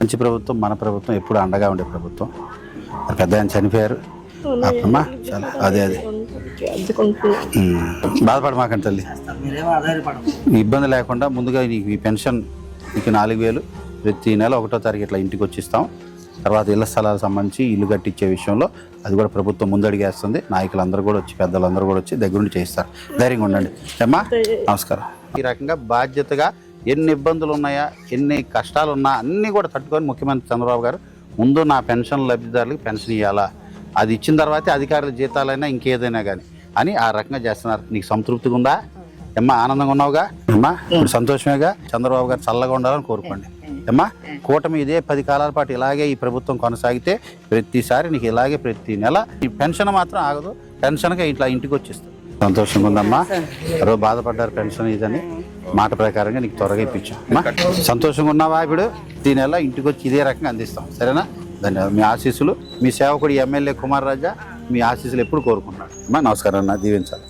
మంచి ప్రభుత్వం, మన ప్రభుత్వం ఎప్పుడు అండగా ఉండే ప్రభుత్వం. పెద్ద ఆయన చనిపోయారు అమ్మా, చాలా అదే బాధపడమాకండి తల్లి. ఇబ్బంది లేకుండా ముందుగా నీకు ఈ పెన్షన్ నీకు 4000 ప్రతి నెల 1వ తారీఖు ఇట్లా ఇంటికి వచ్చిస్తాం. తర్వాత ఇళ్ల స్థలాలకు సంబంధించి ఇల్లు కట్టించే విషయంలో అది కూడా ప్రభుత్వం ముందడిగేస్తుంది. నాయకులందరూ కూడా వచ్చి, పెద్దలందరూ కూడా వచ్చి దగ్గరుండి చేయిస్తారు. ధైర్యంగా ఉండండి అమ్మా. నమస్కారం. ఈ రకంగా బాధ్యతగా ఎన్ని ఇబ్బందులు ఉన్నాయా, ఎన్ని కష్టాలు ఉన్నా అన్నీ కూడా తట్టుకొని ముఖ్యమంత్రి చంద్రబాబు గారు ముందు నా పెన్షన్ లబ్ధిదారులకు పెన్షన్ ఇవ్వాలా, అది ఇచ్చిన తర్వాతే అధికారుల జీతాలైనా ఇంకేదైనా కానీ అని ఆ రకంగా చేస్తున్నారు. నీకు సంతృప్తిగా ఉందా అమ్మా? ఆనందంగా ఉన్నావుగా అమ్మా? ఇప్పుడు సంతోషమేగా? చంద్రబాబు గారు చల్లగా ఉండాలని కోరుకోండి అమ్మా. కూటమి ఇదే 10 కాలాల పాటు ఇలాగే ఈ ప్రభుత్వం కొనసాగితే ప్రతిసారి నీకు ఇలాగే ప్రతి నెల ఈ పెన్షన్ మాత్రం ఆగదు. పెన్షన్గా ఇట్లా ఇంటికి వచ్చేస్తుంది. సంతోషంగా ఉందమ్మా. రోజు బాధపడ్డారు పెన్షన్ ఇదని మాట ప్రకారంగా నీకు త్వరగా ఇప్పించాం అమ్మా. సంతోషంగా ఉన్నావా? ఇప్పుడు ఈ నెల ఇంటికి వచ్చి ఇదే రకంగా అందిస్తాం. సరేనా? ధన్యవాదాలు. మీ ఆశీస్సులు, మీ సేవకుడు ఎమ్మెల్యే కుమార్ రాజా మీ ఆశీస్సులు ఎప్పుడు కోరుకుంటున్నాడు అమ్మా. నమస్కారం అన్న, దీవించాలి.